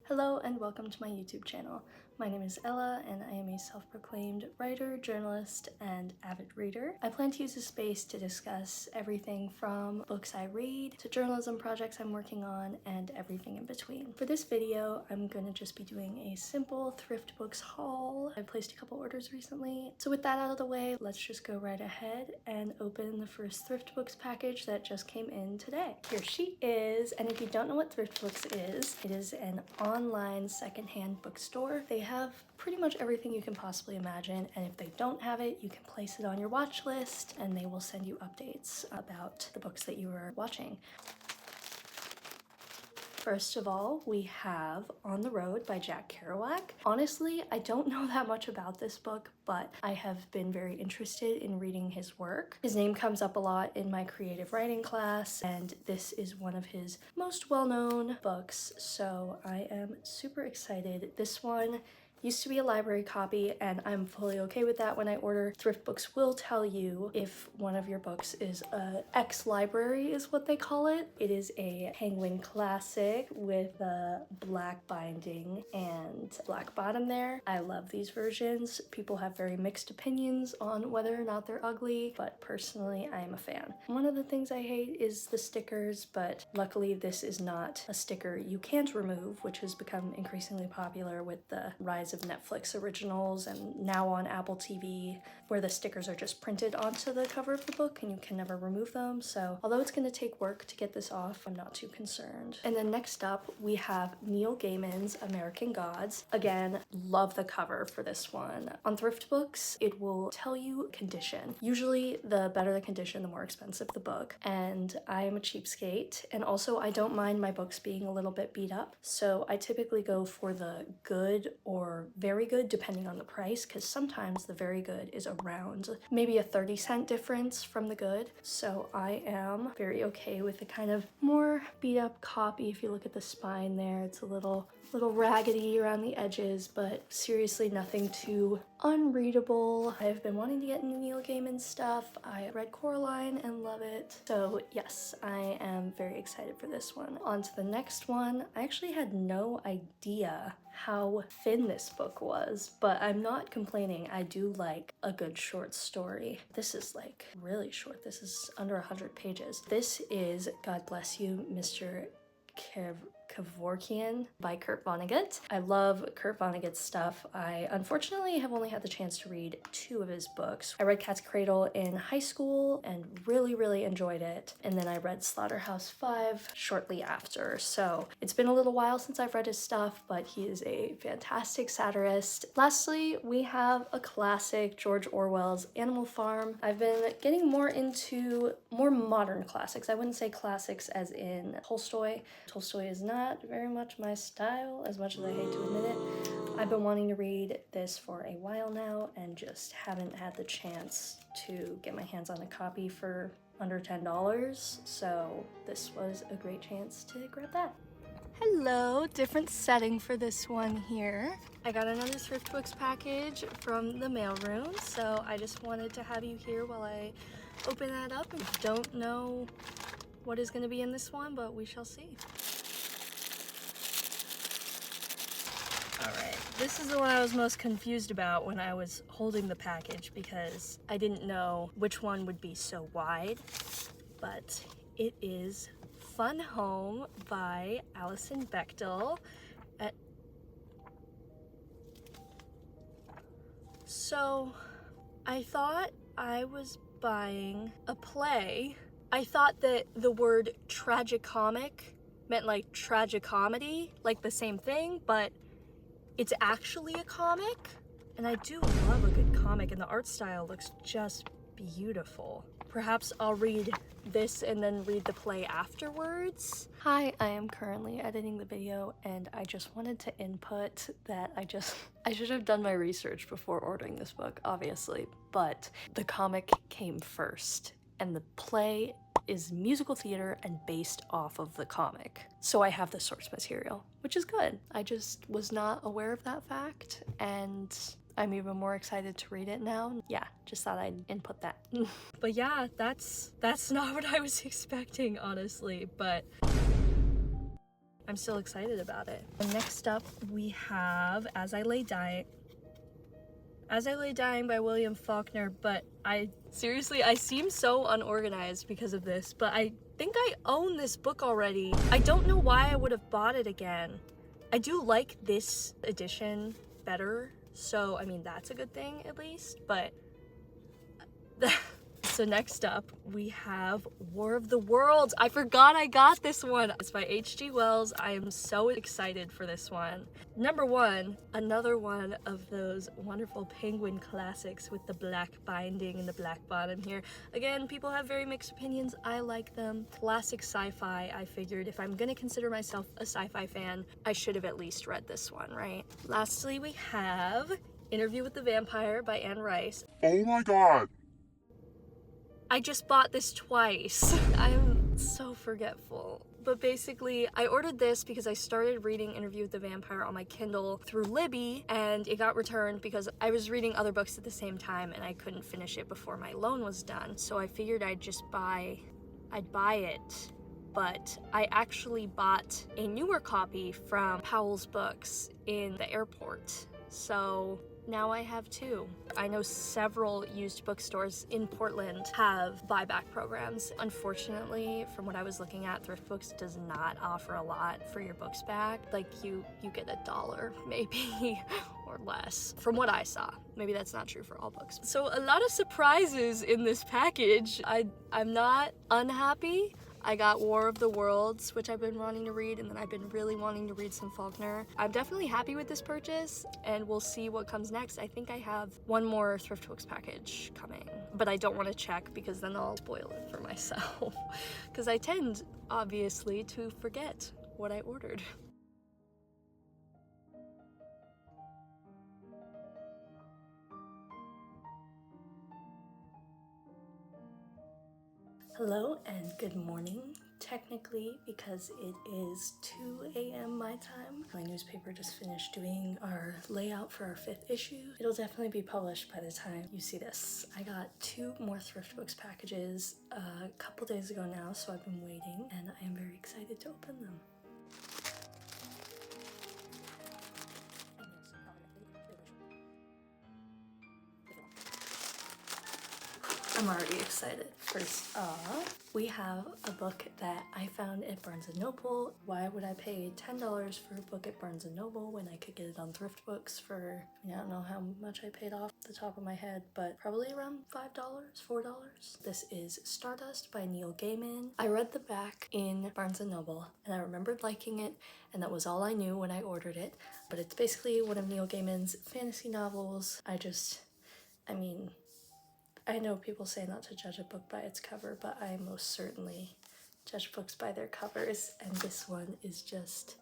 Hello and welcome to my YouTube channel. My name is Ella and I am a self-proclaimed writer, journalist, and avid reader. I plan to use this space to discuss everything from books I read to journalism projects I'm working on and everything in between. For this video, I'm going to just be doing a simple thrift books haul. I placed a couple orders recently. So with that out of the way, let's just go right ahead and open the first thrift books package that just came in today. Here she is, and if you don't know what thrift books is, it is an online secondhand bookstore. They have pretty much everything you can possibly imagine, and if they don't have it, you can place it on your watch list and they will send you updates about the books that you are watching. First of all, we have On the Road by Jack Kerouac. Honestly, I don't know that much about this book, but I have been very interested in reading his work. His name comes up a lot in my creative writing class, and this is one of his most well-known books, so I am super excited. This one used to be a library copy, and I'm fully okay with that when I order. Thrift Books will tell you if one of your books is a ex-library is what they call it. It is a Penguin classic with a black binding and black bottom there. I love these versions. People have very mixed opinions on whether or not they're ugly, but personally I am a fan. One of the things I hate is the stickers, but luckily this is not a sticker you can't remove, which has become increasingly popular with the rise of Netflix originals and now on Apple TV, where the stickers are just printed onto the cover of the book and you can never remove them. So although it's going to take work to get this off, I'm not too concerned. And then next up we have Neil Gaiman's American Gods. Again, love the cover for this one. On Thrift Books, it will tell you condition. Usually the better the condition, the more expensive the book. And I am a cheapskate, and also I don't mind my books being a little bit beat up. So I typically go for the good or very good depending on the price, because sometimes the very good is around maybe a 30-cent difference from the good. So I am very okay with the kind of more beat up copy. If you look at the spine there, it's a little raggedy around the edges, but seriously nothing too unreadable. I've been wanting to get into Neil Gaiman stuff. I read Coraline and love it. So yes, I am very excited for this one. On to the next one. I actually had no idea how thin this book was, but I'm not complaining. I do like a good short story. This is like really short. This is under 100 pages. This is God Bless You, Mr. Kevorkian by Kurt Vonnegut. I love Kurt Vonnegut's stuff. I unfortunately have only had the chance to read 2 of his books. I read Cat's Cradle in high school and really enjoyed it. And then I read Slaughterhouse-Five shortly after. So it's been a little while since I've read his stuff, but he is a fantastic satirist. Lastly, we have a classic, George Orwell's Animal Farm. I've been getting more into more modern classics. I wouldn't say classics as in Tolstoy. Tolstoy is not very much my style, as much as I hate to admit it. I've been wanting to read this for a while now and just haven't had the chance to get my hands on a copy for under $10, so this was a great chance to grab that. Hello, different setting for this one here. I got another Thrift Books package from the mailroom, so I just wanted to have you here while I open that up. And don't know what is going to be in this one, but we shall see. Alright, this is the one I was most confused about when I was holding the package, because I didn't know which one would be so wide, but it is Fun Home by Alison Bechdel. So I thought I was buying a play. I thought that the word tragicomic meant like tragicomedy, like the same thing, but it's actually a comic, and I do love a good comic, and the art style looks just beautiful. Perhaps I'll read this and then read the play afterwards. Hi, I am currently editing the video, and I just wanted to input that I should have done my research before ordering this book, obviously, but the comic came first, and the play is musical theater and based off of the comic. So I have the source material, which is good. I just was not aware of that fact, and I'm even more excited to read it now. Yeah, just thought I'd input that. But yeah, that's not what I was expecting, honestly, but I'm still excited about it. And next up we have As I Lay Dying by William Faulkner, but I seem so unorganized because of this, but I think I own this book already. I don't know why I would have bought it again. I do like this edition better, so I mean that's a good thing at least, but so next up we have War of the Worlds. I forgot I got this one. It's by H.G. Wells. I am so excited for this one. Number one, another one of those wonderful Penguin classics with the black binding and the black bottom here. Again, people have very mixed opinions. I like them. Classic sci-fi. I figured if I'm gonna consider myself a sci-fi fan, I should have at least read this one, right? Lastly, we have Interview with the Vampire by Anne Rice. Oh my god! I just bought this twice. I'm so forgetful. But basically, I ordered this because I started reading Interview with the Vampire on my Kindle through Libby, and it got returned because I was reading other books at the same time and I couldn't finish it before my loan was done. So I figured I'd buy it. But I actually bought a newer copy from Powell's Books in the airport. So now I have two. I know several used bookstores in Portland have buyback programs. Unfortunately, from what I was looking at, THRIFTBOOKS does not offer a lot for your books back. Like you get $1 maybe or less from what I saw. Maybe that's not true for all books. So a lot of surprises in this package. I'm not unhappy. I got War of the Worlds, which I've been wanting to read, and then I've been really wanting to read some Faulkner. I'm definitely happy with this purchase, and we'll see what comes next. I think I have one more THRIFTBOOKS package coming, but I don't want to check because then I'll spoil it for myself. Because I tend, obviously, to forget what I ordered. Hello and good morning. Technically, because it is 2 a.m. my time. My newspaper just finished doing our layout for our 5th issue. It'll definitely be published by the time you see this. I got 2 more THRIFTBOOKS packages a couple days ago now, so I've been waiting, and I am very excited to open them. I'm already excited. First off, we have a book that I found at Barnes & Noble. Why would I pay $10 for a book at Barnes & Noble when I could get it on THRIFTBOOKS for, I don't know how much I paid off the top of my head, but probably around $5, $4. This is Stardust by Neil Gaiman. I read the back in Barnes & Noble and I remembered liking it, and that was all I knew when I ordered it. But it's basically one of Neil Gaiman's fantasy novels. I know people say not to judge a book by its cover, but I most certainly judge books by their covers, and this one is just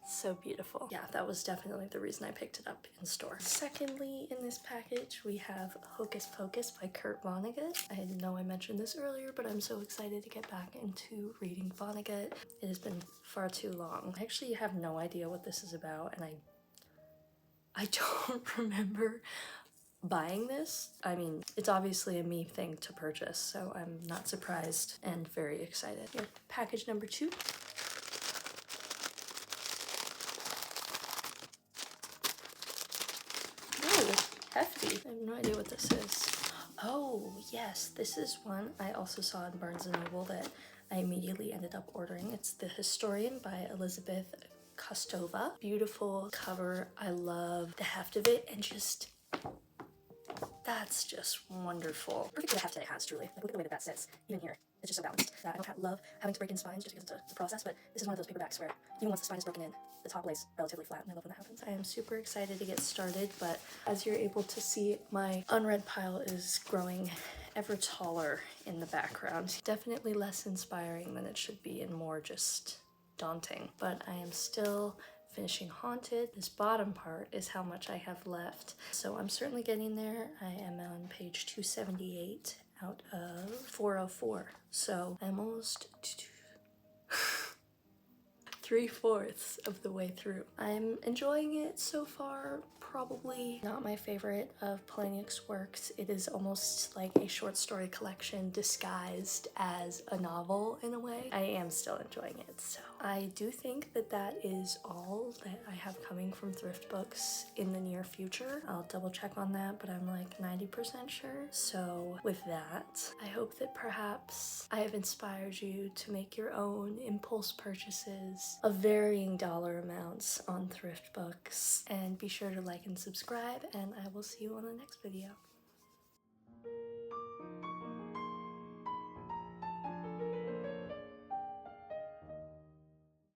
so beautiful. Yeah, that was definitely the reason I picked it up in store. Secondly, in this package, we have Hocus Pocus by Kurt Vonnegut. I know I mentioned this earlier, but I'm so excited to get back into reading Vonnegut. It has been far too long. I actually have no idea what this is about, and I don't remember buying this. I mean, it's obviously a me thing to purchase, so I'm not surprised and very excited. Here, package number 2. Ooh, hefty. I have no idea what this is. Oh, yes, this is one I also saw in Barnes & Noble that I immediately ended up ordering. It's The Historian by Elizabeth Kostova. Beautiful cover. I love the heft of it, and that's just wonderful. Perfect for the heft that it has, truly. Like, look at the way that sits. Even here, it's just so balanced. I don't love having to break in spines just because it's a process, but this is one of those paperbacks where even once the spine is broken in, the top lays relatively flat, and I love when that happens. I am super excited to get started, but as you're able to see, my unread pile is growing ever taller in the background. Definitely less inspiring than it should be and more just daunting, but I am still finishing Haunted. This bottom part is how much I have left. So I'm certainly getting there. I am on page 278 out of 404. So I'm almost 3/4 of the way through. I'm enjoying it so far. Probably not my favorite of Planic's works. It is almost like a short story collection disguised as a novel in a way. I am still enjoying it, so I do think that that is all that I have coming from Thrift Books in the near future. I'll double check on that, but I'm like 90% sure. So with that, I hope that perhaps I have inspired you to make your own impulse purchases of varying dollar amounts on Thrift Books. And be sure to like and subscribe, and I will see you on the next video.